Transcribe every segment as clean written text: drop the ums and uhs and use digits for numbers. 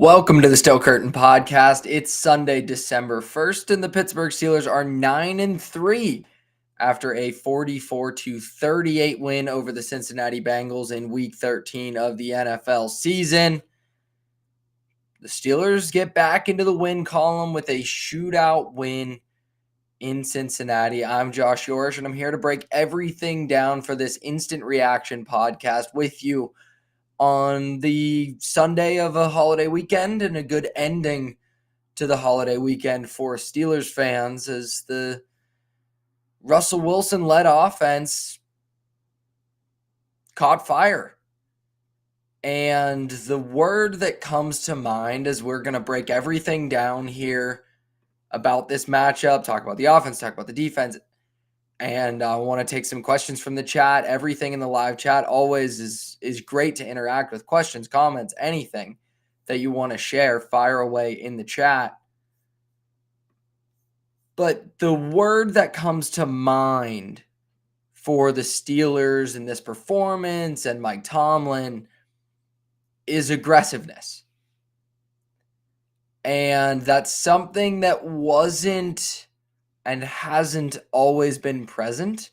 Welcome to the Still Curtain podcast. It's Sunday, December 1st, and the Pittsburgh Steelers are 9-3 after a 44-38 win over the Cincinnati Bengals in Week 13 of the NFL season. The Steelers get back into the win column with a shootout win in Cincinnati. I'm Josh Yourish, and I'm here to break everything down for this instant reaction podcast with you on the Sunday of a holiday weekend, and a good ending to the holiday weekend for Steelers fans as the Russell Wilson-led offense caught fire. And the word that comes to mind as we're going to break everything down here about this matchup, talk about the offense, talk about the defense, and I want to take some questions from the chat. Everything in the live chat always is great to interact with. Questions, comments, anything that you want to share, fire away in the chat. But the word that comes to mind for the Steelers in this performance and Mike Tomlin is aggressiveness. And that's something that wasn't and hasn't always been present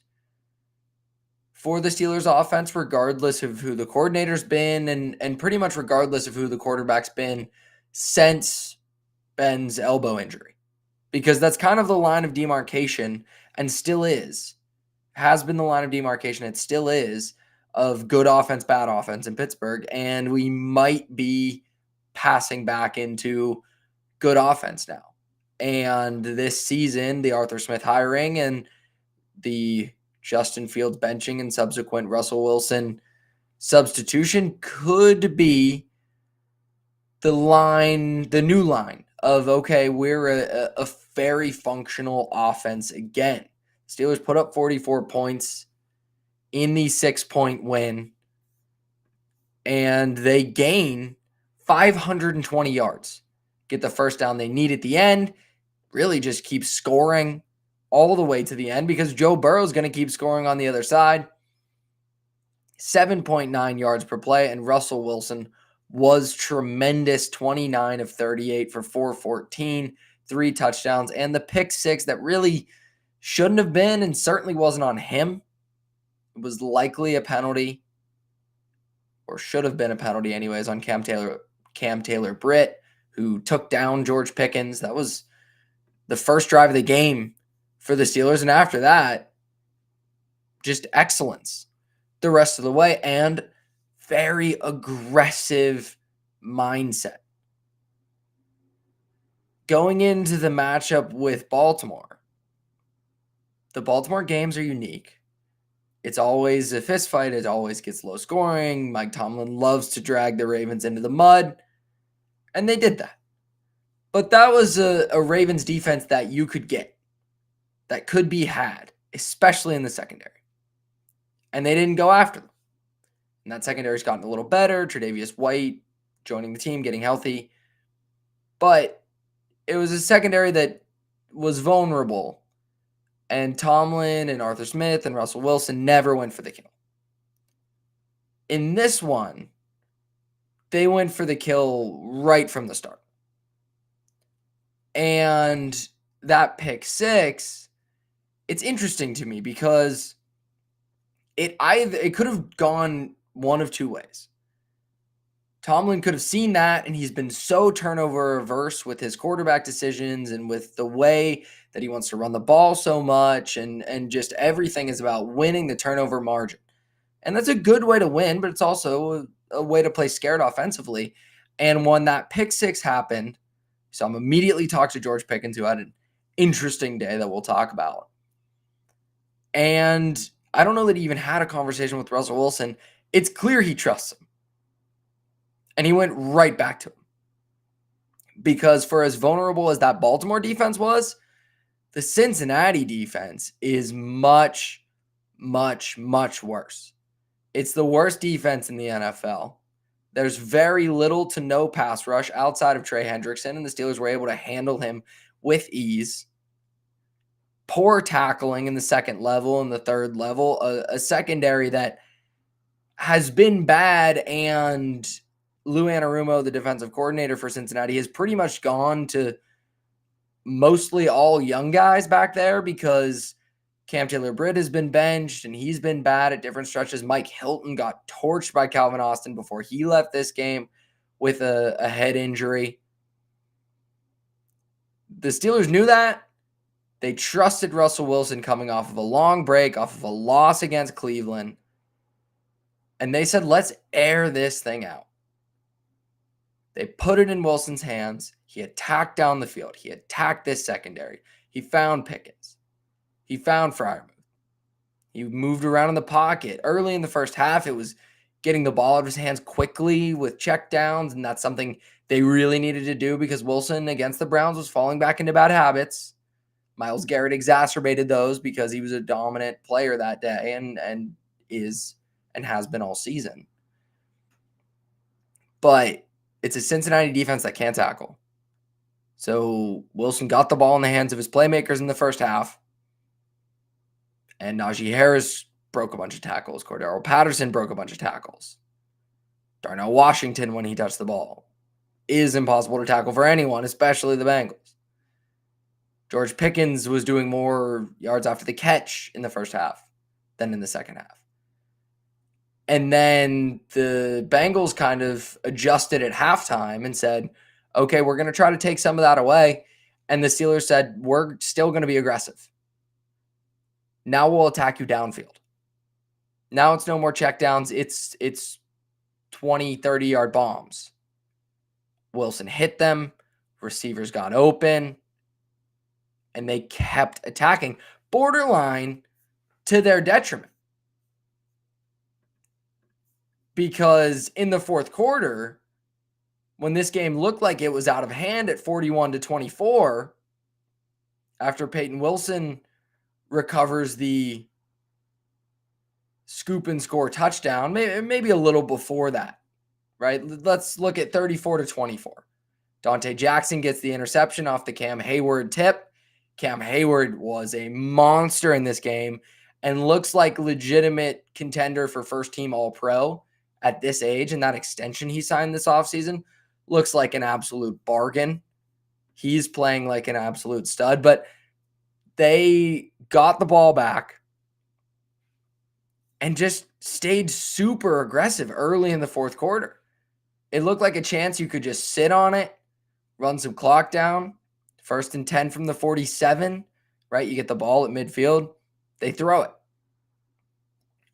for the Steelers offense, regardless of who the coordinator's been and pretty much regardless of who the quarterback's been since Ben's elbow injury. Because that's kind of the line of demarcation, and still is. Has been the line of demarcation, it still is, of good offense, bad offense in Pittsburgh. And we might be passing back into good offense now. And this season, the Arthur Smith hiring and the Justin Fields benching and subsequent Russell Wilson substitution could be the new line of, okay, we're a very functional offense again. Steelers put up 44 points in the 6-point win, and they gain 520 yards. Get the first down they need at the end. Really just keep scoring all the way to the end because Joe Burrow is going to keep scoring on the other side. 7.9 yards per play, and Russell Wilson was tremendous. 29 of 38 for 414, 3 touchdowns, and the pick six that really shouldn't have been and certainly wasn't on him. It was likely a penalty, or should have been a penalty anyways, on Cam Taylor-Britt, who took down George Pickens. That was the first drive of the game for the Steelers, and after that, just excellence the rest of the way, and very aggressive mindset. Going into the matchup with Baltimore, the Baltimore games are unique. It's always a fist fight. It always gets low scoring. Mike Tomlin loves to drag the Ravens into the mud, and they did that. But that was a Ravens defense that you could get, that could be had, especially in the secondary. And they didn't go after them. And that secondary's gotten a little better. Tre'Davious White joining the team, getting healthy. But it was a secondary that was vulnerable. And Tomlin and Arthur Smith and Russell Wilson never went for the kill. In this one, they went for the kill right from the start. And that pick six, it's interesting to me because it could have gone one of two ways. Tomlin could have seen that, and he's been so turnover averse with his quarterback decisions and with the way that he wants to run the ball so much, and just everything is about winning the turnover margin. And that's a good way to win, but it's also a way to play scared offensively. And when that pick six happened, so I'm immediately talked to George Pickens, who had an interesting day that we'll talk about. And I don't know that he even had a conversation with Russell Wilson. It's clear he trusts him. And he went right back to him. Because for as vulnerable as that Baltimore defense was, the Cincinnati defense is much, much, much worse. It's the worst defense in the NFL. There's very little to no pass rush outside of Trey Hendrickson, and the Steelers were able to handle him with ease. Poor tackling in the second level and the third level, a secondary that has been bad and Lou Anarumo, the defensive coordinator for Cincinnati, has pretty much gone to mostly all young guys back there because Cam Taylor-Britt has been benched and he's been bad at different stretches. Mike Hilton got torched by Calvin Austin before he left this game with a head injury. The Steelers knew that. They trusted Russell Wilson coming off of a long break, off of a loss against Cleveland. And they said, let's air this thing out. They put it in Wilson's hands. He attacked down the field. He attacked this secondary. He found Pickens. He found Freiermuth. He moved around in the pocket. Early in the first half, it was getting the ball out of his hands quickly with checkdowns, and that's something they really needed to do because Wilson against the Browns was falling back into bad habits. Myles Garrett exacerbated those because he was a dominant player that day and is and has been all season. But it's a Cincinnati defense that can't tackle. So Wilson got the ball in the hands of his playmakers in the first half. And Najee Harris broke a bunch of tackles. Cordero Patterson broke a bunch of tackles. Darnell Washington, when he touched the ball, is impossible to tackle for anyone, especially the Bengals. George Pickens was doing more yards after the catch in the first half than in the second half. And then the Bengals kind of adjusted at halftime and said, okay, we're going to try to take some of that away. And the Steelers said, we're still going to be aggressive. Now we'll attack you downfield. Now it's no more checkdowns. It's 20, 30-yard bombs. Wilson hit them. Receivers got open. And they kept attacking, borderline to their detriment. Because in the fourth quarter, when this game looked like it was out of hand at 41-24, after Peyton Wilson recovers the scoop and score touchdown, maybe a little before that, right? Let's look at 34-24. Dante Jackson gets the interception off the Cam Hayward tip. Cam Hayward was a monster in this game and looks like legitimate contender for first team All-Pro at this age, and that extension he signed this offseason looks like an absolute bargain. He's playing like an absolute stud, but they got the ball back and just stayed super aggressive early in the fourth quarter. It looked like a chance you could just sit on it, run some clock down. 1st and 10 from the 47, right? You get the ball at midfield. They throw it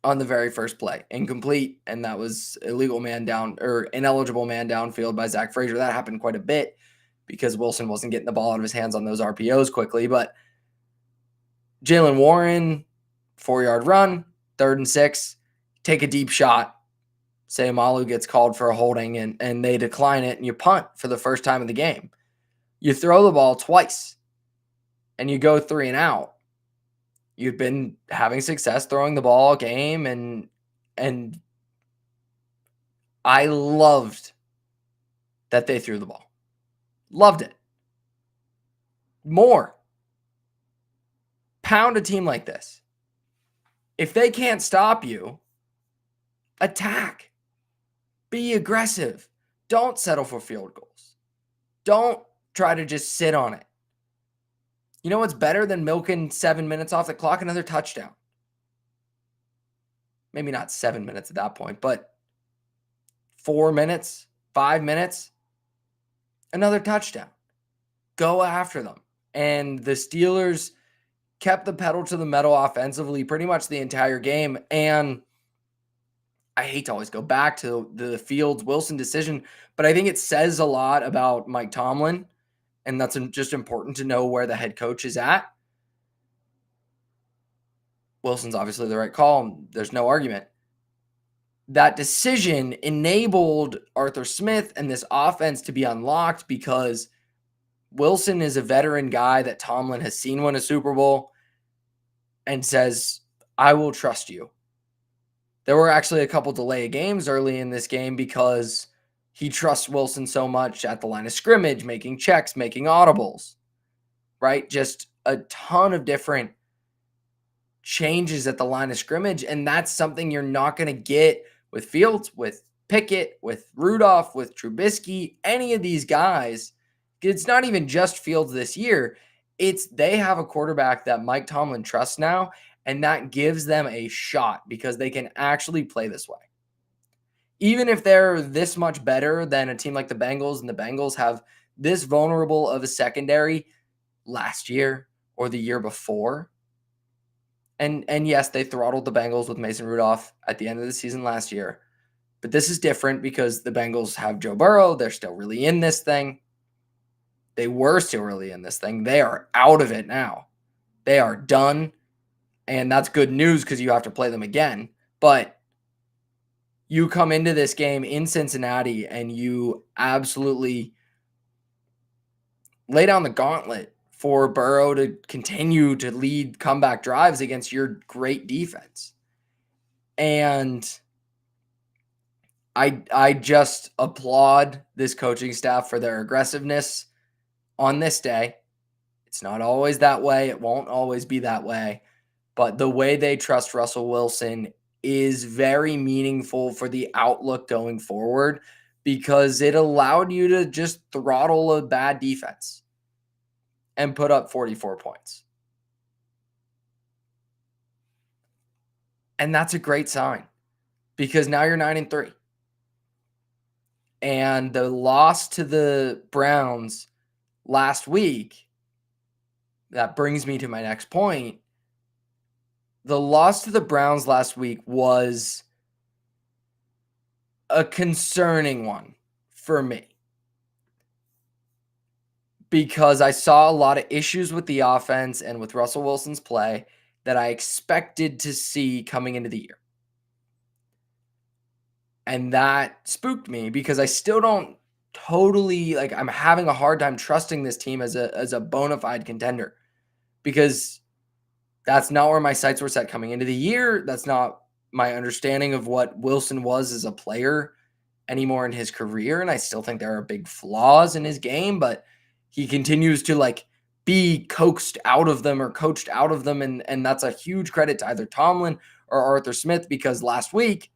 on the very first play. Incomplete, and that was ineligible man downfield by Zach Frazier. That happened quite a bit because Wilson wasn't getting the ball out of his hands on those RPOs quickly. But Jaylen Warren, 4-yard run, 3rd and 6, take a deep shot. Sayamalu gets called for a holding, and they decline it, and you punt for the first time in the game. You throw the ball twice and you go 3 and out. You've been having success throwing the ball all game, and I loved that they threw the ball. Loved it. More. Pound a team like this. If they can't stop you, attack. Be aggressive. Don't settle for field goals. Don't try to just sit on it. You know what's better than milking 7 minutes off the clock? Another touchdown. Maybe not 7 minutes at that point, but 4 minutes, 5 minutes, another touchdown. Go after them. And the Steelers kept the pedal to the metal offensively pretty much the entire game. And I hate to always go back to the Fields-Wilson decision, but I think it says a lot about Mike Tomlin. And that's just important to know where the head coach is at. Wilson's obviously the right call. There's no argument. That decision enabled Arthur Smith and this offense to be unlocked because Wilson is a veteran guy that Tomlin has seen win a Super Bowl and says, I will trust you. There were actually a couple delay games early in this game because he trusts Wilson so much at the line of scrimmage, making checks, making audibles, right? Just a ton of different changes at the line of scrimmage. And that's something you're not going to get with Fields, with Pickett, with Rudolph, with Trubisky, any of these guys. It's not even just Fields this year. It's they have a quarterback that Mike Tomlin trusts now, and that gives them a shot because they can actually play this way. Even if they're this much better than a team like the Bengals, and the Bengals have this vulnerable of a secondary last year or the year before. And yes, they throttled the Bengals with Mason Rudolph at the end of the season last year. But this is different because the Bengals have Joe Burrow. They're still really in this thing. They were still really in this thing. They are out of it now. They are done. And that's good news because you have to play them again. But you come into this game in Cincinnati and you absolutely lay down the gauntlet for Burrow to continue to lead comeback drives against your great defense. And I just applaud this coaching staff for their aggressiveness on this day. It's not always that way. It won't always be that way. But the way they trust Russell Wilson is very meaningful for the outlook going forward because it allowed you to just throttle a bad defense and put up 44 points. And that's a great sign because now you're 9-3. And the loss to the Browns last week, that brings me to my next point. The loss to the Browns last week was a concerning one for me because I saw a lot of issues with the offense and with Russell Wilson's play that I expected to see coming into the year. And that spooked me because I still don't totally I'm having a hard time trusting this team as a bona fide contender because that's not where my sights were set coming into the year. That's not my understanding of what Wilson was as a player anymore in his career. And I still think there are big flaws in his game, but he continues to be coaxed out of them or coached out of them. And that's a huge credit to either Tomlin or Arthur Smith because last week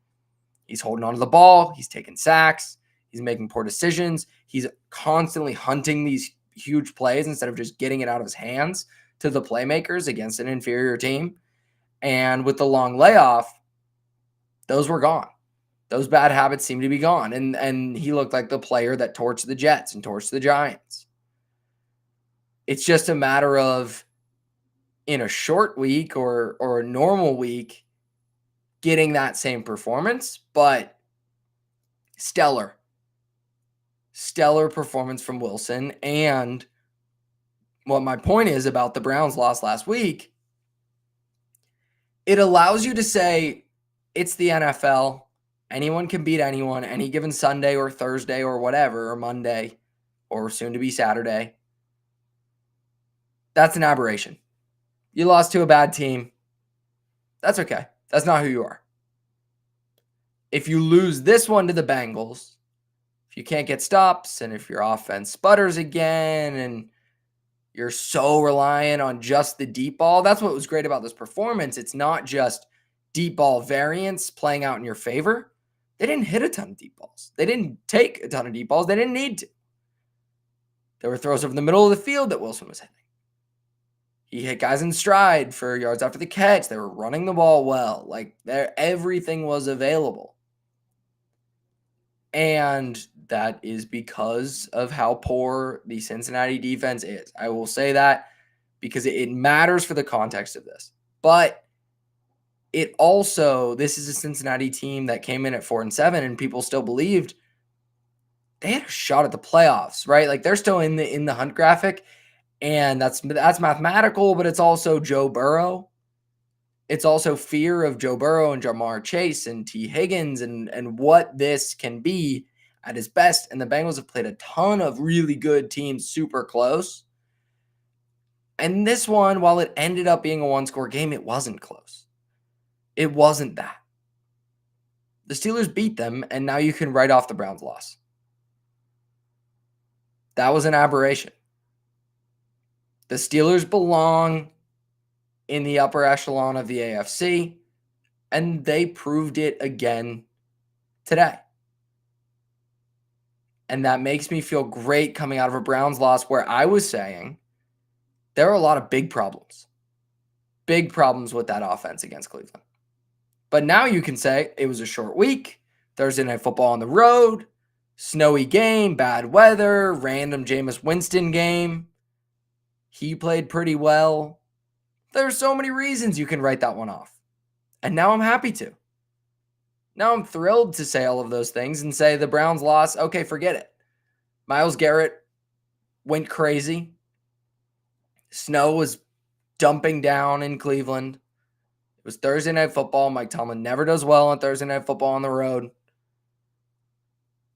he's holding onto the ball. He's taking sacks. He's making poor decisions. He's constantly hunting these huge plays instead of just getting it out of his hands to the playmakers against an inferior team. And with the long layoff, those were gone. Those bad habits seem to be gone. And he looked like the player that torched the Jets and torched the Giants. It's just a matter of in a short week or a normal week getting that same performance, but stellar performance from Wilson. And what my point is about the Browns loss last week, it allows you to say it's the NFL. Anyone can beat anyone any given Sunday or Thursday or whatever, or Monday or soon to be Saturday. That's an aberration. You lost to a bad team. That's okay. That's not who you are. If you lose this one to the Bengals, if you can't get stops and if your offense sputters again and you're so reliant on just the deep ball, that's what was great about this performance. It's not just deep ball variance playing out in your favor. They didn't hit a ton of deep balls. They didn't take a ton of deep balls. They didn't need to. There were throws over the middle of the field that Wilson was hitting. He hit guys in stride for yards after the catch. They were running the ball well. Everything was available. And that is because of how poor the Cincinnati defense is. I will say that because it matters for the context of this. But it also, this is a Cincinnati team that came in at 4-7 and people still believed they had a shot at the playoffs, right? They're still in the hunt graphic. And that's mathematical, but it's also Joe Burrow. It's also fear of Joe Burrow and Jamar Chase and T. Higgins and what this can be at his best. And the Bengals have played a ton of really good teams super close. And this one, while it ended up being a one-score game, it wasn't close. It wasn't that. The Steelers beat them, and now you can write off the Browns' loss. That was an aberration. The Steelers belong in the upper echelon of the AFC, and they proved it again today. And that makes me feel great coming out of a Browns loss where I was saying there are a lot of big problems with that offense against Cleveland. But now you can say it was a short week, Thursday Night Football on the road, snowy game, bad weather, random Jameis Winston game. He played pretty well. There's so many reasons you can write that one off. And now I'm happy to. Now I'm thrilled to say all of those things and say the Browns lost. Okay, forget it. Myles Garrett went crazy. Snow was dumping down in Cleveland. It was Thursday Night Football. Mike Tomlin never does well on Thursday Night Football on the road.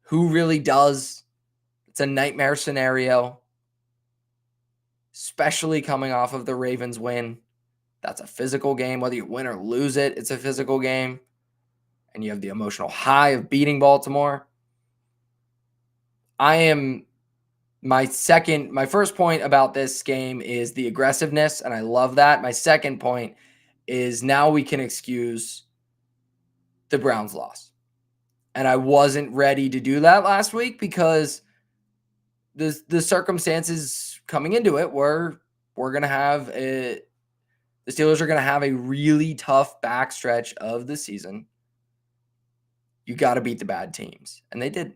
Who really does? It's a nightmare scenario, especially coming off of the Ravens win. That's a physical game. Whether you win or lose it, it's a physical game. And you have the emotional high of beating Baltimore. My first point about this game is the aggressiveness, and I love that. My second point is now we can excuse the Browns loss. And I wasn't ready to do that last week because the circumstances coming into it were the Steelers are going to have a really tough backstretch of the season. You got to beat the bad teams. And they did.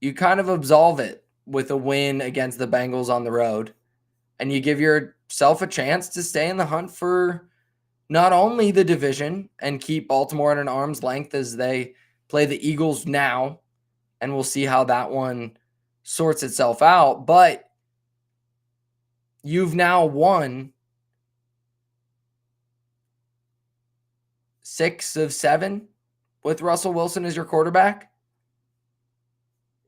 You kind of absolve it with a win against the Bengals on the road. And you give yourself a chance to stay in the hunt for not only the division and keep Baltimore at an arm's length as they play the Eagles now. And we'll see how that one sorts itself out. But you've now won 6 of 7 with Russell Wilson as your quarterback.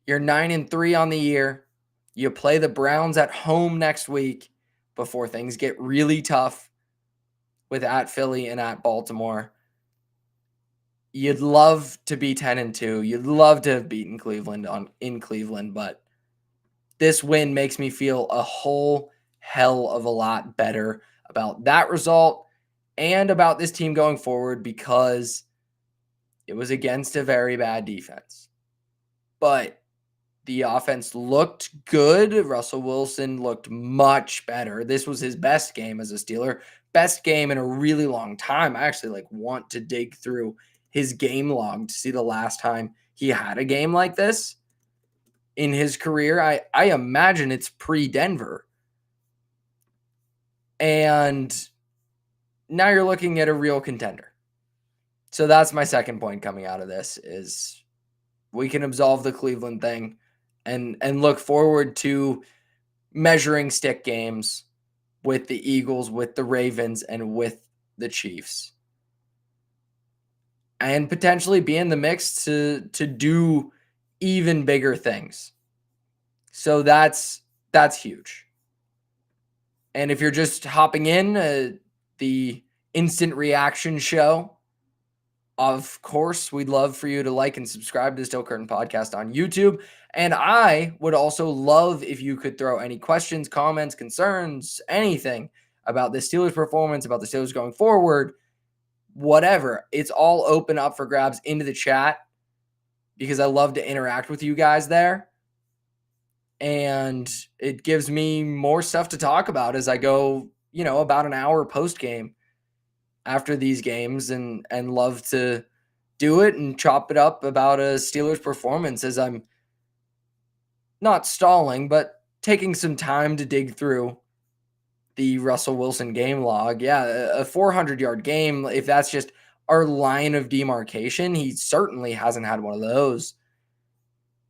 You're 9-3 on the year. You play the Browns at home next week before things get really tough with at Philly and at Baltimore. You'd love to be 10-2. You'd love to have beaten Cleveland in Cleveland, but this win makes me feel a whole hell of a lot better about that result and about this team going forward because it was against a very bad defense. But the offense looked good. Russell Wilson looked much better. This was his best game as a Steeler. Best game in a really long time. I actually want to dig through his game log to see the last time he had a game like this in his career. I imagine it's pre-Denver. And now you're looking at a real contender. So that's my second point coming out of this is we can absolve the Cleveland thing and look forward to measuring stick games with the Eagles, with the Ravens, and with the Chiefs. And potentially be in the mix to do even bigger things. So that's huge. And if you're just hopping in, the instant reaction show, of course, we'd love for you to like and subscribe to the Still Curtain Podcast on YouTube. And I would also love if you could throw any questions, comments, concerns, anything about the Steelers' performance, about the Steelers going forward, whatever. It's all open up for grabs into the chat because I love to interact with you guys there. And it gives me more stuff to talk about as I go, about an hour post-game after these games and love to do it and chop it up about a Steelers performance as I'm not stalling, but taking some time to dig through the Russell Wilson game log. Yeah, a 400-yard game, if that's just our line of demarcation, he certainly hasn't had one of those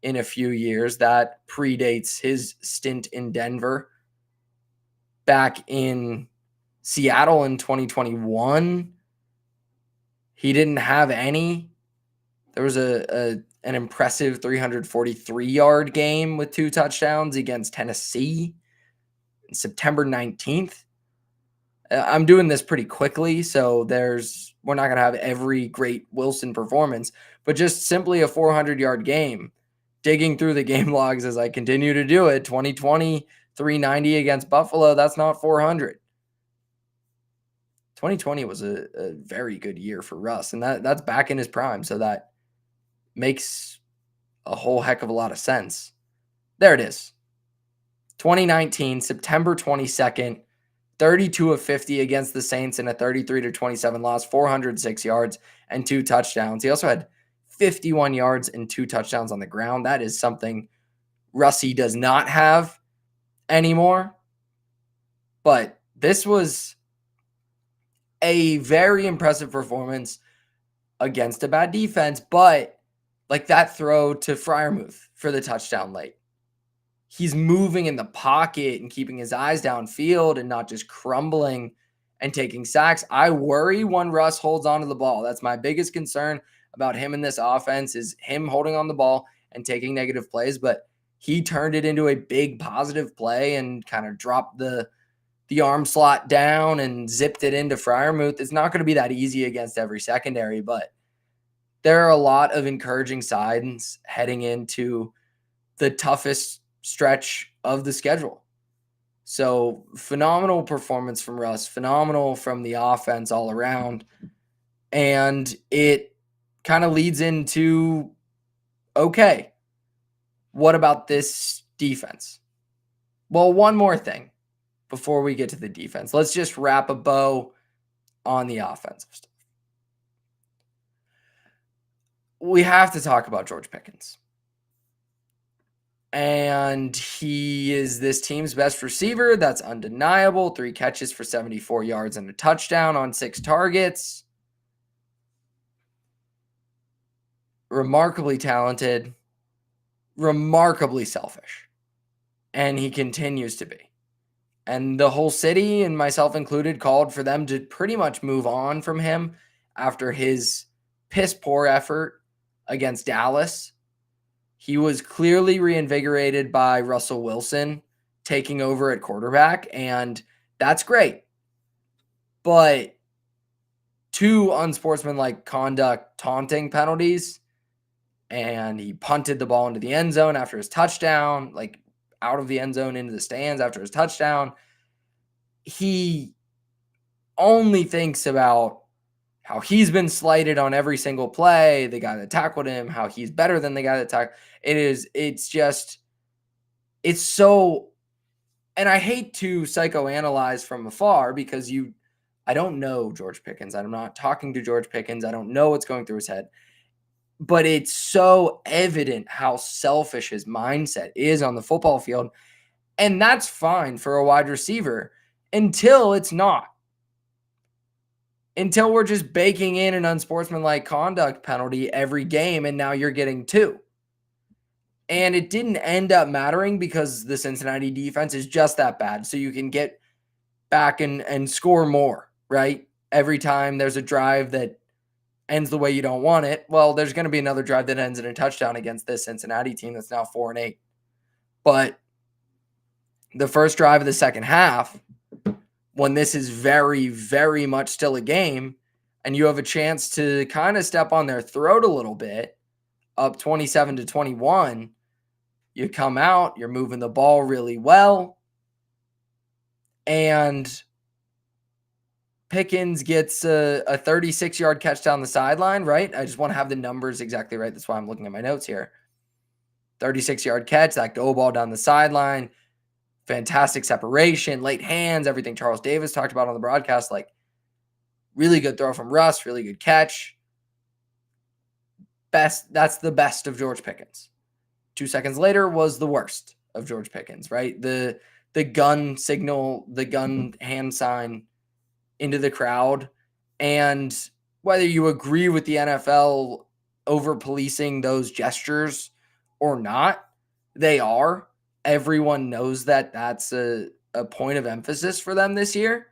in a few years. That predates his stint in Denver. Back in Seattle in 2021, he didn't have any. There was an impressive 343-yard game with 2 touchdowns against Tennessee on September 19th. I'm doing this pretty quickly, so we're not going to have every great Wilson performance, but just simply a 400-yard game. Digging through the game logs as I continue to do it, 2020, 390 against Buffalo, that's not 400. 2020 was a very good year for Russ, and that's back in his prime, so that makes a whole heck of a lot of sense. There it is. 2019, September 22nd, 32 of 50 against the Saints in a 33-27 loss, 406 yards and 2 touchdowns. He also had 51 yards and 2 touchdowns on the ground. That is something Russie does not have anymore. But this was a very impressive performance against a bad defense, but like that throw to Freiermuth for the touchdown late. He's moving in the pocket and keeping his eyes downfield and not just crumbling and taking sacks. I worry when Russ holds onto the ball. That's my biggest concern about him in this offense is him holding on the ball and taking negative plays, but he turned it into a big positive play and kind of dropped the arm slot down and zipped it into Freiermuth. It's not going to be that easy against every secondary, but there are a lot of encouraging signs heading into the toughest stretch of the schedule. So phenomenal performance from Russ, phenomenal from the offense all around. And it kind of leads into, okay, what about this defense? Well, one more thing before we get to the defense. Let's just wrap a bow on the offensive stuff. We have to talk about George Pickens. And he is this team's best receiver. That's undeniable. 3 catches for 74 yards and a touchdown on 6 targets. Remarkably talented, remarkably selfish. And he continues to be. And the whole city, and myself included, called for them to pretty much move on from him after his piss-poor effort against Dallas. He was clearly reinvigorated by Russell Wilson taking over at quarterback, and that's great. But 2 unsportsmanlike conduct taunting penalties, and he punted the ball into the end zone after his touchdown, like out of the end zone into the stands after his touchdown. He only thinks about how he's been slighted on every single play, the guy that tackled him, how he's better than the guy that tackled. It's so, and I hate to psychoanalyze from afar because I don't know George Pickens. I'm not talking to George Pickens. I don't know what's going through his head. But it's so evident how selfish his mindset is on the football field. And that's fine for a wide receiver until it's not. Until we're just baking in an unsportsmanlike conduct penalty every game, and now you're getting 2. And it didn't end up mattering because the Cincinnati defense is just that bad. So you can get back and score more, right? Every time there's a drive that ends the way you don't want it, well, there's going to be another drive that ends in a touchdown against this Cincinnati team that's now 4-8. But the first drive of the second half, when this is very, very much still a game, and you have a chance to kind of step on their throat a little bit, up 27-21, you come out, you're moving the ball really well, and Pickens gets a 36-yard catch down the sideline, right? I just want to have the numbers exactly right. That's why I'm looking at my notes here. 36-yard catch, that go ball down the sideline, fantastic separation, late hands, everything Charles Davis talked about on the broadcast. Like, really good throw from Russ, really good catch. That's the best of George Pickens. 2 seconds later was the worst of George Pickens, right? The gun signal, the gun hand sign into the crowd. And whether you agree with the NFL over policing those gestures or not, they are. Everyone knows that that's a point of emphasis for them this year.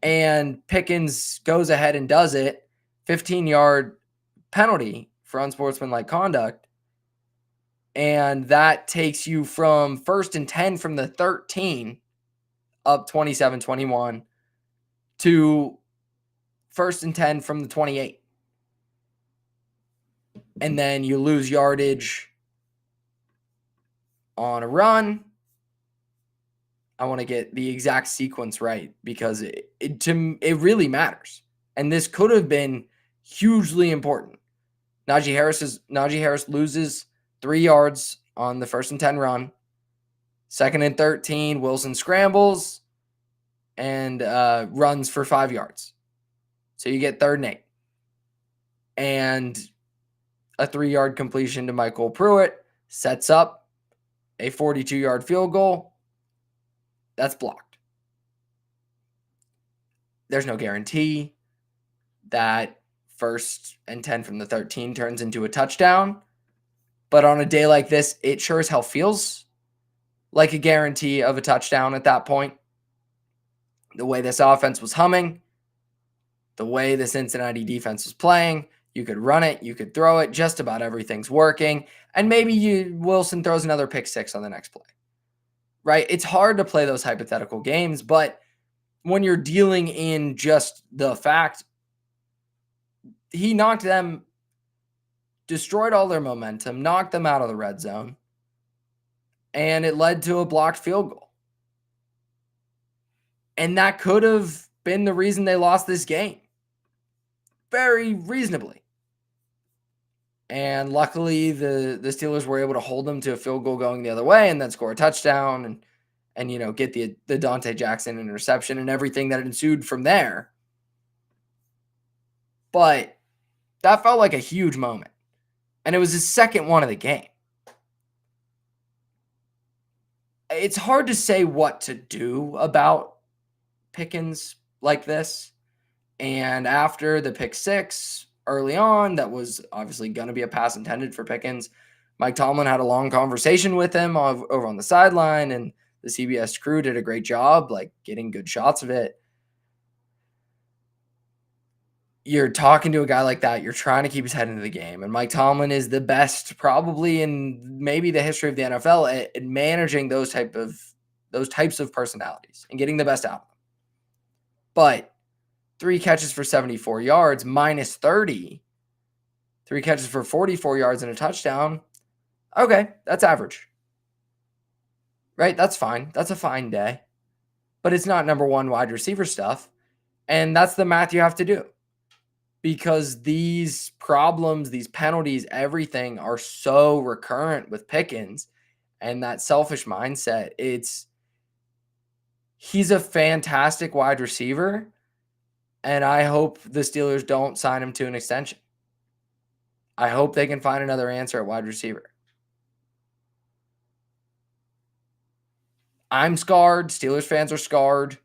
And Pickens goes ahead and does it. 15-yard penalty for unsportsmanlike conduct. And that takes you from 1st and 10 from the 13 up 27-21 to 1st and 10 from the 28. And then you lose yardage on a run. I want to get the exact sequence right because it really matters. And this could have been hugely important. Najee Harris loses 3 yards on the 1st and 10 run. 2nd and 13, Wilson scrambles and runs for 5 yards. So you get 3rd and 8. And a 3-yard completion to Michael Pruitt sets up a 42-yard field goal. That's blocked. There's no guarantee that 1st and 10 from the 13 turns into a touchdown. But on a day like this, it sure as hell feels like a guarantee of a touchdown at that point. The way this offense was humming, the way the Cincinnati defense was playing, you could run it, you could throw it, just about everything's working. And maybe Wilson throws another pick 6 on the next play, right? It's hard to play those hypothetical games, but when you're dealing in just the fact, he knocked them, destroyed all their momentum, knocked them out of the red zone, and it led to a blocked field goal. And that could have been the reason they lost this game. Very reasonably. And luckily, the Steelers were able to hold them to a field goal going the other way and then score a touchdown and get the Dante Jackson interception and everything that ensued from there. But that felt like a huge moment. And it was his second one of the game. It's hard to say what to do about Pickens like this. And after the pick 6 early on, that was obviously going to be a pass intended for Pickens. Mike Tomlin had a long conversation with him over on the sideline, and the CBS crew did a great job, getting good shots of it. You're talking to a guy like that. You're trying to keep his head into the game. And Mike Tomlin is the best probably in maybe the history of the NFL at managing those types of personalities and getting the best out of them. But 3 catches for 74 yards, minus 30. 3 catches for 44 yards and a touchdown. Okay, that's average. Right? That's fine. That's a fine day. But it's not number 1 wide receiver stuff. And that's the math you have to do. Because these problems, these penalties, everything are so recurrent with Pickens and that selfish mindset. He's a fantastic wide receiver. And I hope the Steelers don't sign him to an extension. I hope they can find another answer at wide receiver. I'm scarred. Steelers fans are scarred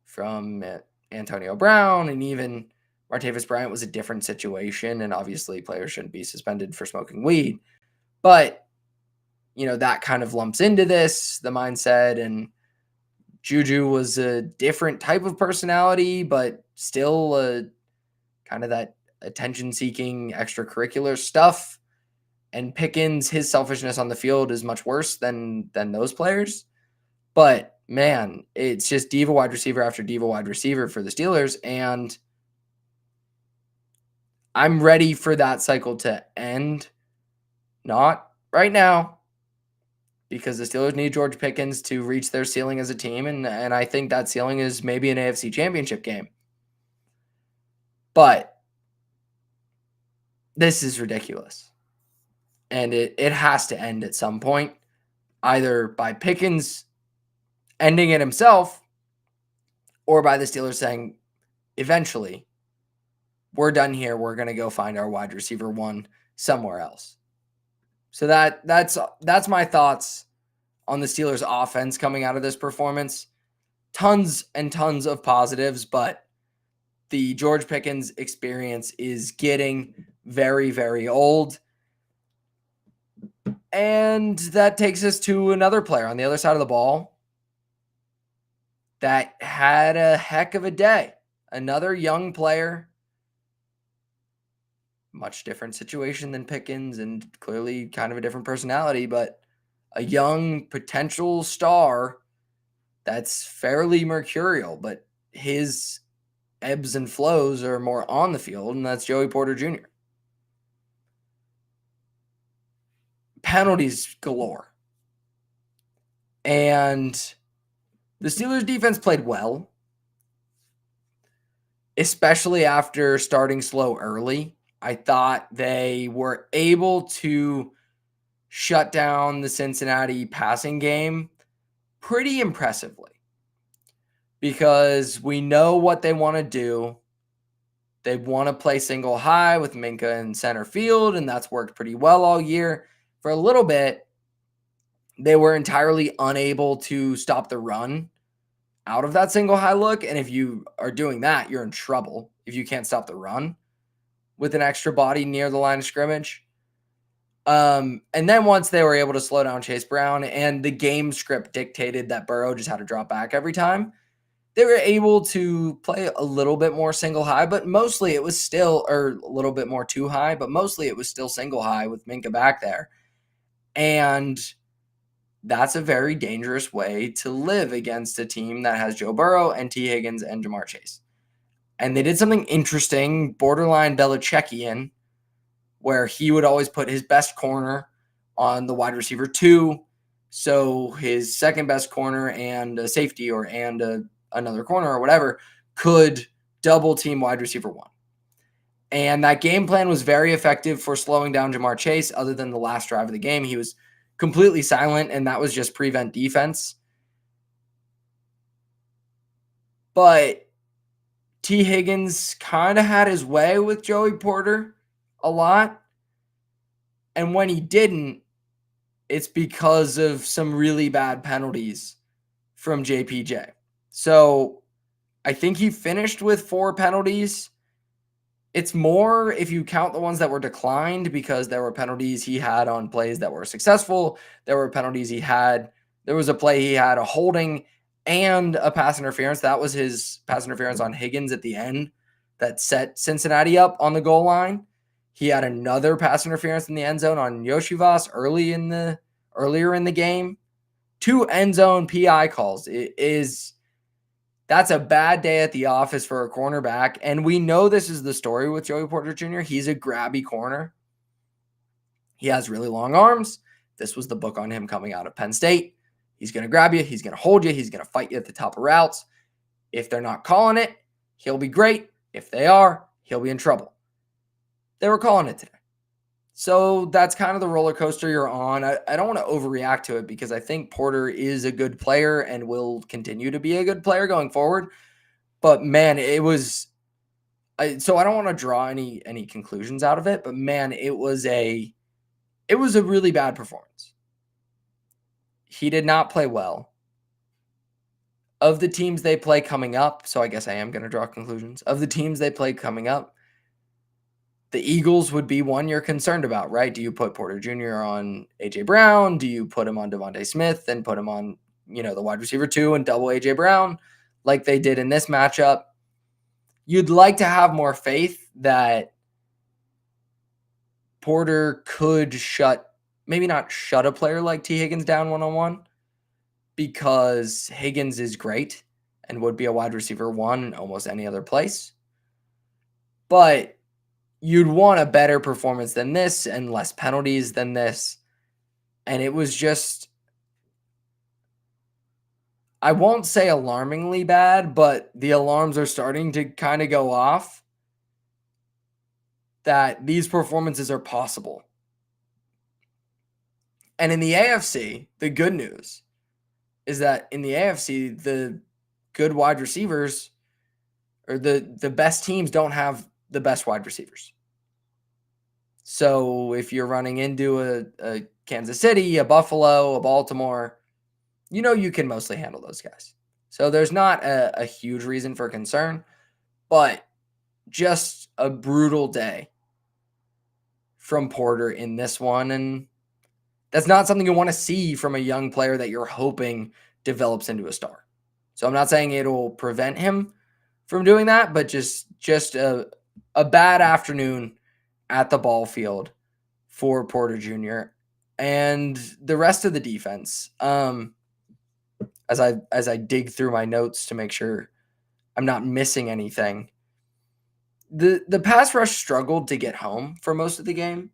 from Antonio Brown, and even Martavis Bryant was a different situation. And obviously players shouldn't be suspended for smoking weed. But, that kind of lumps into this, the mindset. And Juju was a different type of personality, but still kind of that attention-seeking extracurricular stuff. And Pickens, his selfishness on the field is much worse than those players. But, man, it's just diva wide receiver after diva wide receiver for the Steelers. And I'm ready for that cycle to end. Not right now, because the Steelers need George Pickens to reach their ceiling as a team. And I think that ceiling is maybe an AFC championship game. But this is ridiculous. And it has to end at some point, either by Pickens ending it himself or by the Steelers saying, eventually, we're done here. We're going to go find our wide receiver 1 somewhere else. So that's my thoughts on the Steelers offense coming out of this performance. Tons and tons of positives, but the George Pickens experience is getting very, very old. And that takes us to another player on the other side of the ball that had a heck of a day. Another young player, much different situation than Pickens and clearly kind of a different personality, but a young potential star that's fairly mercurial, but his ebbs and flows are more on the field, and that's Joey Porter Jr. Penalties galore. And the Steelers defense played well, especially after starting slow early. I thought they were able to shut down the Cincinnati passing game pretty impressively, because we know what they want to do. They want to play single high with Minka in center field, and that's worked pretty well all year. For a little bit, they were entirely unable to stop the run out of that single high look. And if you are doing that, you're in trouble if you can't stop the run with an extra body near the line of scrimmage. And then once they were able to slow down Chase Brown and the game script dictated that Burrow just had to drop back every time, they were able to play a little bit more single high, but mostly it was still, or a little bit more too high, but mostly it was still single high with Minka back there. And that's a very dangerous way to live against a team that has Joe Burrow and T. Higgins and Jamar Chase. And they did something interesting, borderline Belichickian, where he would always put his best corner on the wide receiver 2. So his second best corner and a safety another corner or whatever could double team wide receiver 1. And that game plan was very effective for slowing down Jamar Chase. Other than the last drive of the game, he was completely silent, and that was just prevent defense. But T. Higgins kind of had his way with Joey Porter a lot. And when he didn't, it's because of some really bad penalties from JPJ. So I think he finished with 4 penalties. It's more if you count the ones that were declined, because there were penalties he had on plays that were successful. There were penalties he had. There was a play he had a holding and a pass interference. That was his pass interference on Higgins at the end that set Cincinnati up on the goal line. He had another pass interference in the end zone on Yoshivas earlier in the game. 2 end zone PI calls. That's a bad day at the office for a cornerback. And we know this is the story with Joey Porter Jr. He's a grabby corner. He has really long arms. This was the book on him coming out of Penn State. He's going to grab you. He's going to hold you. He's going to fight you at the top of routes. If they're not calling it, he'll be great. If they are, he'll be in trouble. They were calling it today. So that's kind of the roller coaster you're on. I don't want to overreact to it, because I think Porter is a good player and will continue to be a good player going forward. But man, it was so I don't want to draw any conclusions out of it, but man, it was a really bad performance. He did not play well. Of the teams they play coming up, so I guess I am going to draw conclusions. Of the teams they play coming up, the Eagles would be one you're concerned about, right? Do you put Porter Jr. on A.J. Brown? Do you put him on Devontae Smith and put him on, the wide receiver 2 and double A.J. Brown like they did in this matchup? You'd like to have more faith that Porter could maybe not shut a player like T. Higgins down one-on-one, because Higgins is great and would be a wide receiver 1 in almost any other place. But you'd want a better performance than this and less penalties than this. And it was just, I won't say alarmingly bad, but the alarms are starting to kind of go off that these performances are possible. And in the AFC, the good news is that in the AFC, the good wide receivers, or the best teams, don't have the best wide receivers. So if you're running into a Kansas City, a Buffalo, a Baltimore, you can mostly handle those guys. So there's not a huge reason for concern, but just a brutal day from Porter in this one. And that's not something you want to see from a young player that you're hoping develops into a star. So I'm not saying it'll prevent him from doing that, but just a bad afternoon at the ball field for Porter Jr. and the rest of the defense. As I dig through my notes to make sure I'm not missing anything, the pass rush struggled to get home for most of the game.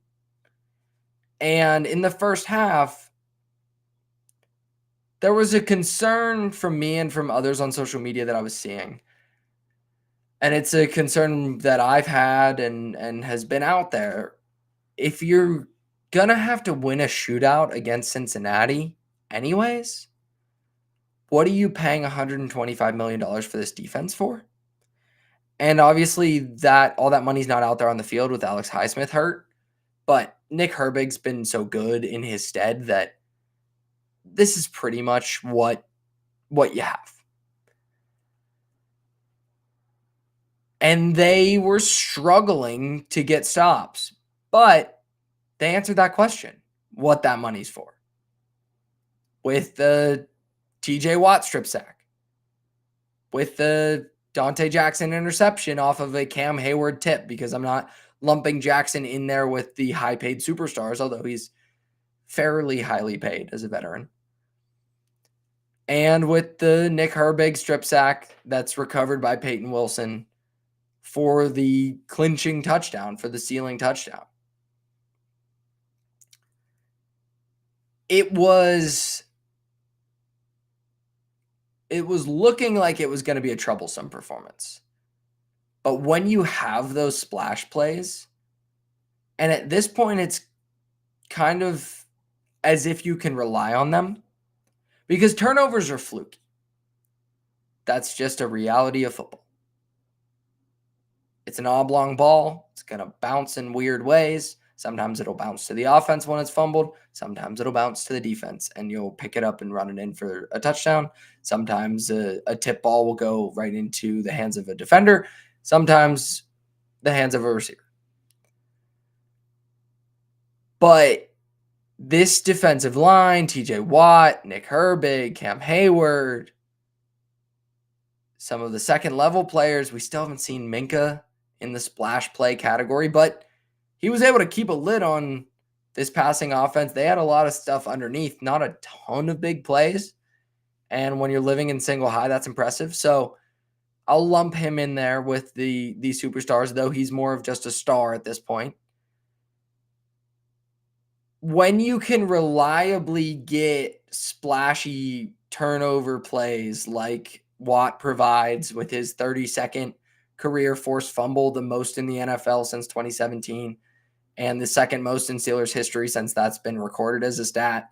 And in the first half, there was a concern from me and from others on social media that I was seeing. And it's a concern that I've had and has been out there. If you're gonna have to win a shootout against Cincinnati anyways. What are you paying $125 million for this defense for? And obviously that all that money's not out there on the field with Alex Highsmith hurt, but Nick Herbig's been so good in his stead that this is pretty much what you have. And they were struggling to get stops, but they answered that question, what that money's for, with the TJ Watt strip sack, with the Dante Jackson interception off of a Cam Hayward tip, because I'm not lumping Jackson in there with the high-paid superstars, although he's fairly highly paid as a veteran. And with the Nick Herbig strip sack that's recovered by Peyton Wilson for the clinching touchdown, for the sealing touchdown. It was looking like it was going to be a troublesome performance. But when you have those splash plays, and at this point it's kind of as if you can rely on them, because turnovers are fluky. That's just a reality of football. It's an oblong ball. It's going to bounce in weird ways. Sometimes it'll bounce to the offense when it's fumbled. Sometimes it'll bounce to the defense, and you'll pick it up and run it in for a touchdown. Sometimes a tip ball will go right into the hands of a defender. Sometimes the hands of a receiver. But this defensive line, TJ Watt, Nick Herbig, Cam Hayward, some of the second-level players, we still haven't seen Minka in the splash play category, but he was able to keep a lid on this passing offense. They had a lot of stuff underneath, not a ton of big plays. And when you're living in single high, that's impressive. So I'll lump him in there with the superstars, though he's more of just a star at this point. When you can reliably get splashy turnover plays like Watt provides with his 32nd career forced fumble, the most in the NFL since 2017, and the second most in Steelers history since that's been recorded as a stat.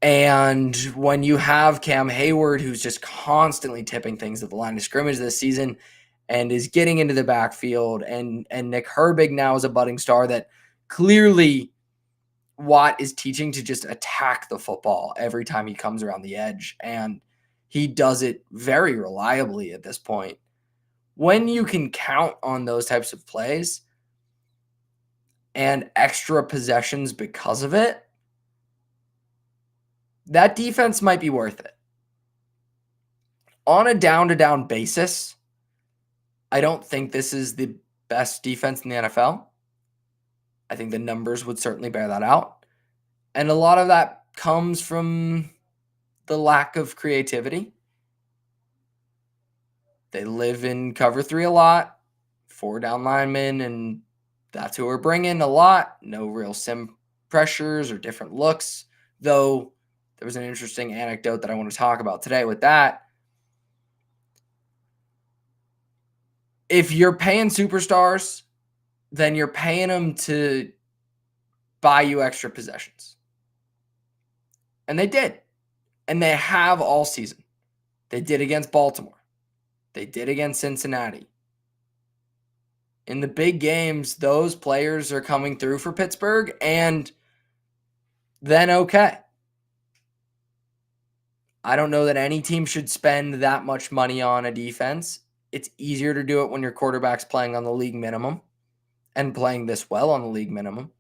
And when you have Cam Hayward, who's just constantly tipping things at the line of scrimmage this season and is getting into the backfield, and Nick Herbig now is a budding star that clearly Watt is teaching to just attack the football every time he comes around the edge. And he does it very reliably at this point. When you can count on those types of plays and extra possessions because of it, that defense might be worth it. On a down-to-down basis, I don't think this is the best defense in the NFL. I think the numbers would certainly bear that out. And a lot of that comes from the lack of creativity. They live in cover 3 a lot, 4 down linemen, and that's who we're bringing a lot. No real sim pressures or different looks, though there was an interesting anecdote that I want to talk about today with that. If you're paying superstars, then you're paying them to buy you extra possessions. And they did. And they have all season. They did against Baltimore. They did against Cincinnati. In the big games, those players are coming through for Pittsburgh, and then okay. I don't know that any team should spend that much money on a defense. It's easier to do it when your quarterback's playing on the league minimum and playing this well on the league minimum.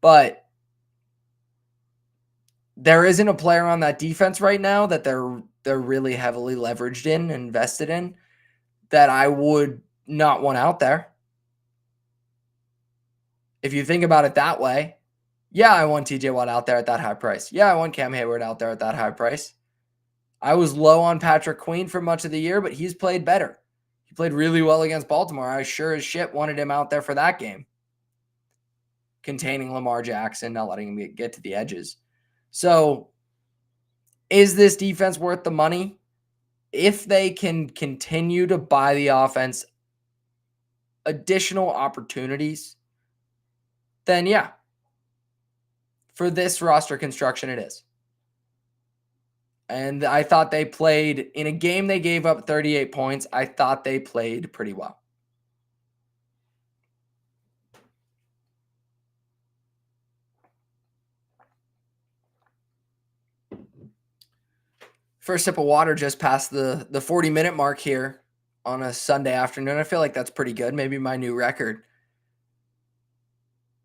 But there isn't a player on that defense right now that they're really heavily leveraged in, invested in, that I would not want out there. If you think about it that way, yeah, I want TJ Watt out there at that high price. Yeah, I want Cam Hayward out there at that high price. I was low on Patrick Queen for much of the year, but he's played better. He played really well against Baltimore. I sure as shit wanted him out there for that game, containing Lamar Jackson, not letting him get to the edges. So is this defense worth the money? If they can continue to buy the offense additional opportunities then yeah, for this roster construction, it is. And I thought they played in a game they gave up 38 points. I thought they played pretty well. First sip of water just past the 40-minute mark here on a Sunday afternoon. I feel like that's pretty good. Maybe my new record.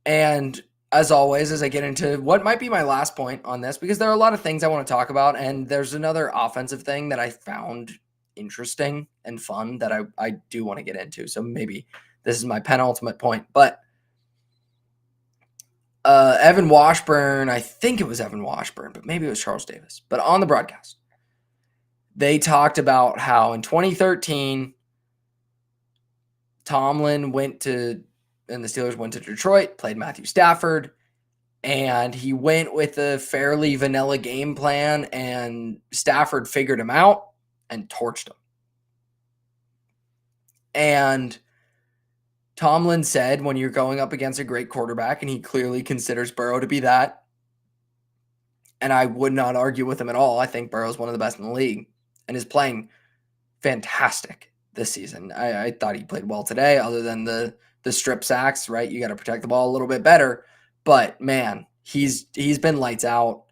And as always, as I get into what might be my last point on this, because there are a lot of things I want to talk about, and there's another offensive thing that I found interesting and fun that I do want to get into. So maybe this is my penultimate point. But Evan Washburn, I think it was Evan Washburn, but maybe it was Charles Davis. But on the broadcast, they talked about how in 2013, Tomlin and the Steelers went to Detroit, played Matthew Stafford, and he went with a fairly vanilla game plan, and Stafford figured him out and torched him. And Tomlin said, when you're going up against a great quarterback, and he clearly considers Burrow to be that, and I would not argue with him at all. I think Burrow's one of the best in the league and is playing fantastic this season. I thought he played well today, other than the strip sacks, right? You got to protect the ball a little bit better. But man, he's been lights out.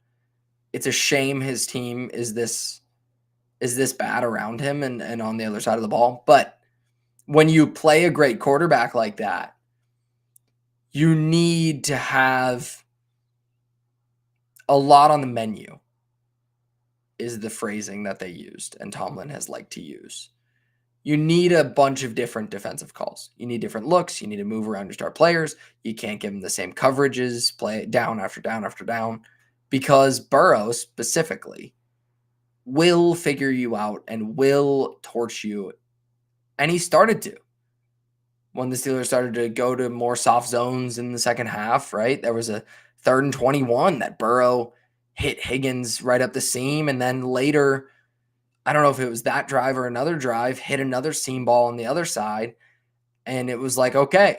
It's a shame his team is this bad around him and on the other side of the ball. But when you play a great quarterback like that, you need to have a lot on the menu, is the phrasing that they used and Tomlin has liked to use. You need a bunch of different defensive calls. You need different looks. You need to move around your star players. You can't give them the same coverages, play down after down after down, because Burrow specifically will figure you out and will torch you. And he started to. When the Steelers started to go to more soft zones in the second half, right? There was a 3rd and 21 that Burrow hit Higgins right up the seam. And then later, I don't know if it was that drive or another drive, hit another seam ball on the other side. And it was like, okay,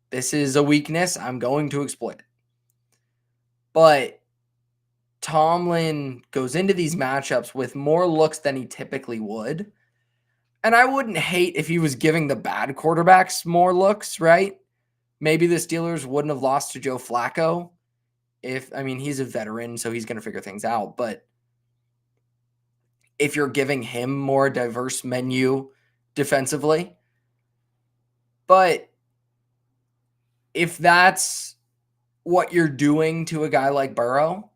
this is a weakness. I'm going to exploit it. But Tomlin goes into these matchups with more looks than he typically would. And I wouldn't hate if he was giving the bad quarterbacks more looks, right? Maybe the Steelers wouldn't have lost to Joe Flacco. He's a veteran, so he's going to figure things out. But if you're giving him more diverse menu defensively. But if that's what you're doing to a guy like Burrow,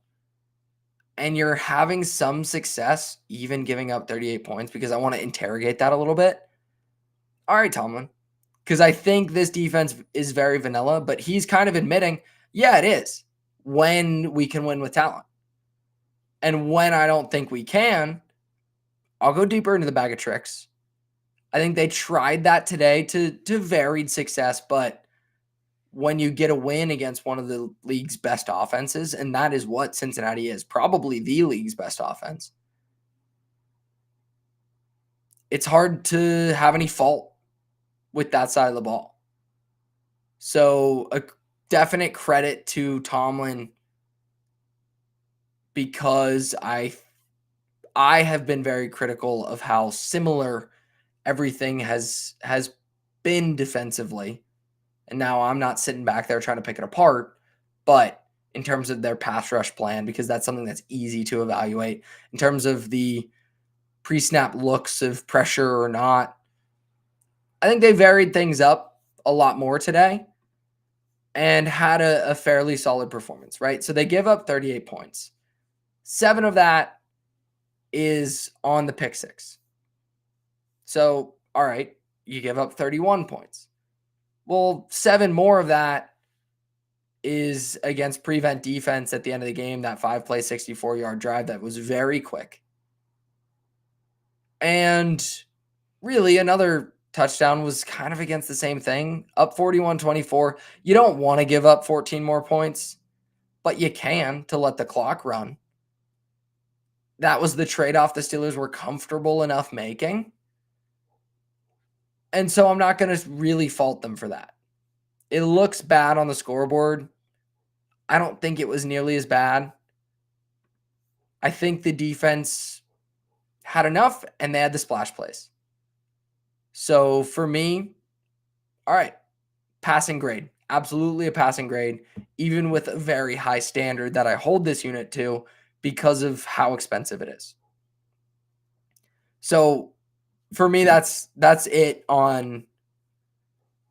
and you're having some success, even giving up 38 points, because I want to interrogate that a little bit. All right, Tomlin. Because I think this defense is very vanilla, but he's kind of admitting, yeah, it is, when we can win with talent. And when I don't think we can, I'll go deeper into the bag of tricks. I think they tried that today to varied success, but when you get a win against one of the league's best offenses, and that is what Cincinnati is, probably the league's best offense, it's hard to have any fault with that side of the ball. So a definite credit to Tomlin, because I have been very critical of how similar everything has been defensively. And now I'm not sitting back there trying to pick it apart, but in terms of their pass rush plan, because that's something that's easy to evaluate, in terms of the pre-snap looks of pressure or not, I think they varied things up a lot more today and had a fairly solid performance, right? So they give up 38 points. 7 of that is on the pick six. So, all right, you give up 31 points. Well, 7 more of that is against prevent defense at the end of the game, that 5-play, 64-yard drive that was very quick. And really, another touchdown was kind of against the same thing, up 41-24. You don't want to give up 14 more points, but you can to let the clock run. That was the trade-off the Steelers were comfortable enough making. And so I'm not going to really fault them for that. It looks bad on the scoreboard. I don't think it was nearly as bad. I think the defense had enough and they had the splash plays. So for me, all right, passing grade. Absolutely a passing grade, even with a very high standard that I hold this unit to because of how expensive it is. So for me, that's it on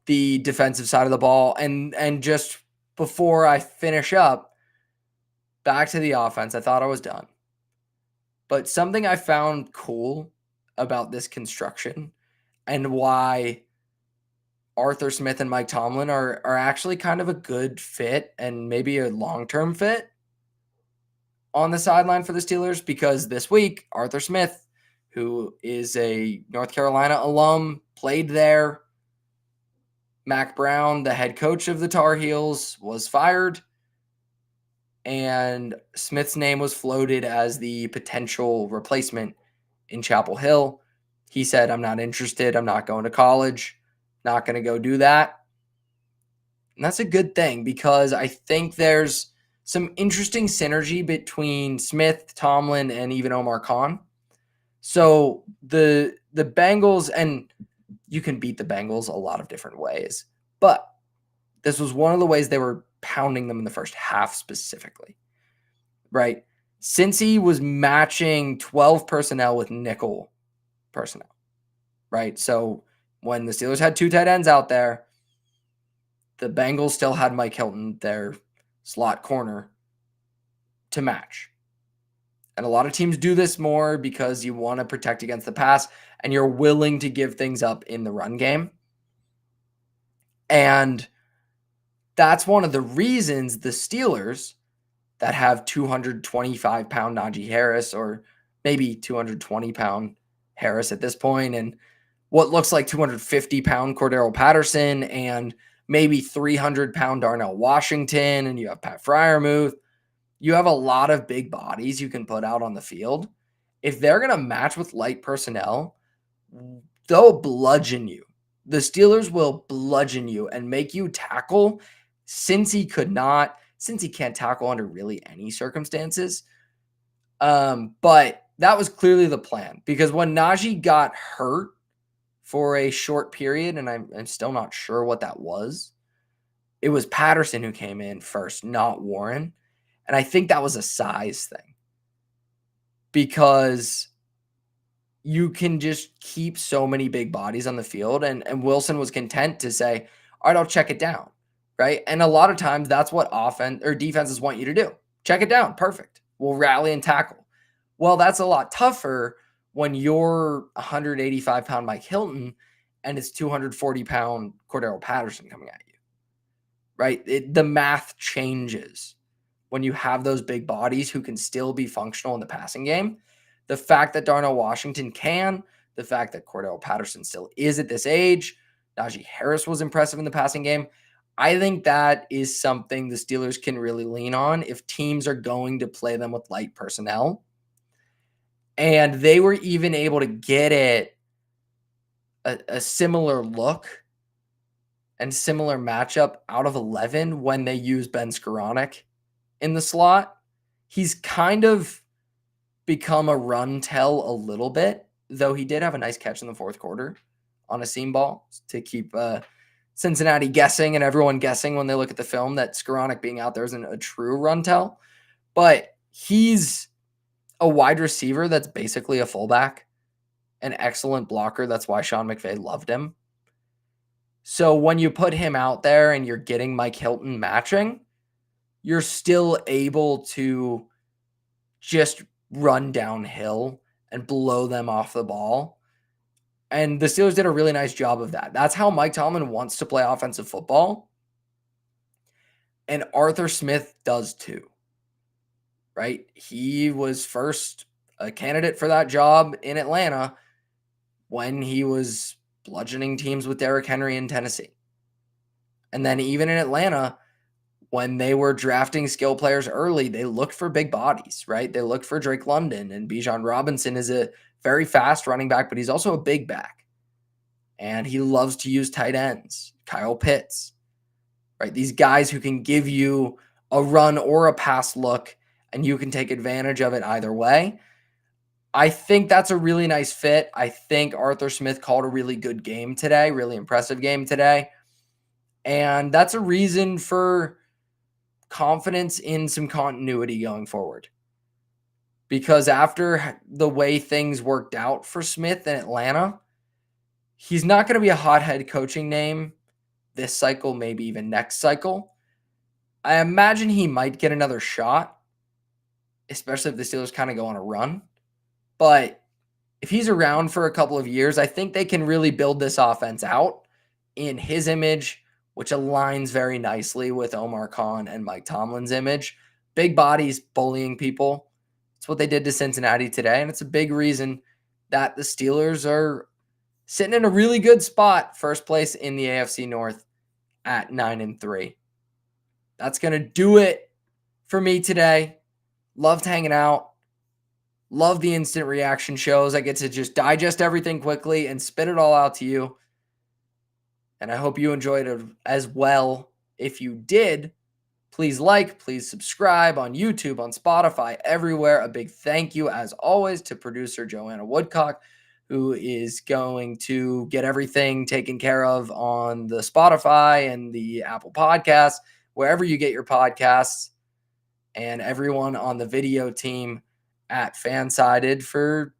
the defensive side of the ball. And just before I finish up, back to the offense, I thought I was done. But something I found cool about this construction and why Arthur Smith and Mike Tomlin are actually kind of a good fit and maybe a long-term fit on the sideline for the Steelers, because this week, Arthur Smith, who is a North Carolina alum, played there. Mac Brown, the head coach of the Tar Heels, was fired. And Smith's name was floated as the potential replacement in Chapel Hill. He said, I'm not interested. I'm not going to college. Not going to go do that. And that's a good thing, because I think there's some interesting synergy between Smith, Tomlin, and even Omar Khan. So the Bengals, and you can beat the Bengals a lot of different ways, but this was one of the ways they were pounding them in the first half specifically, right? Cincy was matching 12 personnel with nickel personnel, right? So when the Steelers had 2 tight ends out there, the Bengals still had Mike Hilton, their slot corner, to match. And a lot of teams do this more because you want to protect against the pass and you're willing to give things up in the run game. And that's one of the reasons the Steelers, that have 225-pound Najee Harris, or maybe 220-pound Harris at this point, and what looks like 250-pound Cordero Patterson, and maybe 300-pound Darnell Washington, and you have Pat Freiermuth. You have a lot of big bodies you can put out on the field. If they're going to match with light personnel, they'll bludgeon you. The Steelers will bludgeon you and make you tackle. Cincy could not. Cincy can't tackle under really any circumstances. But that was clearly the plan, because when Najee got hurt for a short period, and I'm still not sure what that was, it was Patterson who came in first, not Warren. And I think that was a size thing, because you can just keep so many big bodies on the field. And Wilson was content to say, all right, I'll check it down, right? And a lot of times that's what offense or defenses want you to do. Check it down. Perfect. We'll rally and tackle. Well, that's a lot tougher when you're 185-pound Mike Hilton and it's 240-pound Cordero Patterson coming at you, right? The math changes when you have those big bodies who can still be functional in the passing game. The fact that Darnell Washington can, the fact that Cordero Patterson still is at this age, Najee Harris was impressive in the passing game. I think that is something the Steelers can really lean on if teams are going to play them with light personnel. And they were even able to get it a similar look and similar matchup out of 11 when they use Ben Skoranek in the slot. He's kind of become a run tell a little bit, though he did have a nice catch in the fourth quarter on a seam ball to keep Cincinnati guessing and everyone guessing when they look at the film that Skoranek being out there isn't a true run tell. But he's a wide receiver that's basically a fullback, an excellent blocker. That's why Sean McVay loved him. So when you put him out there and you're getting Mike Hilton matching, you're still able to just run downhill and blow them off the ball. And the Steelers did a really nice job of that. That's how Mike Tomlin wants to play offensive football. And Arthur Smith does too, right? He was first a candidate for that job in Atlanta when he was bludgeoning teams with Derrick Henry in Tennessee. And then even in Atlanta, when they were drafting skill players early, they looked for big bodies, right? They looked for Drake London, and Bijan Robinson is a very fast running back, but he's also a big back. And he loves to use tight ends, Kyle Pitts. right? These guys who can give you a run or a pass look, and you can take advantage of it either way. I think that's a really nice fit. I think Arthur Smith called a really good game today, really impressive game today. And that's a reason for confidence in some continuity going forward. Because after the way things worked out for Smith in Atlanta, he's not going to be a hot head coaching name this cycle, maybe even next cycle. I imagine he might get another shot, especially if the Steelers kind of go on a run. But if he's around for a couple of years, I think they can really build this offense out in his image, which aligns very nicely with Omar Khan and Mike Tomlin's image. Big bodies bullying people. It's what they did to Cincinnati today, and it's a big reason that the Steelers are sitting in a really good spot, first place in the AFC North at 9-3. That's going to do it for me today. Loved hanging out. Love the instant reaction shows. I get to just digest everything quickly and spit it all out to you. And I hope you enjoyed it as well. If you did, please like, please subscribe on YouTube, on Spotify, everywhere. A big thank you, as always, to producer Joanna Woodcock, who is going to get everything taken care of on the Spotify and the Apple Podcasts, wherever you get your podcasts, and everyone on the video team at FanSided for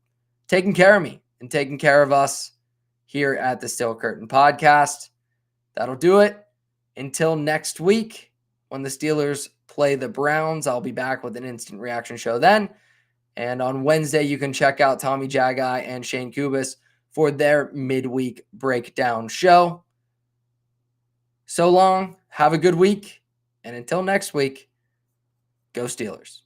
taking care of me and taking care of us here at the Steel Curtain Podcast. That'll do it. Until next week, when the Steelers play the Browns, I'll be back with an instant reaction show then. And on Wednesday, you can check out Tommy Jagai and Shane Kubis for their midweek breakdown show. So long. Have a good week. And until next week, go Steelers.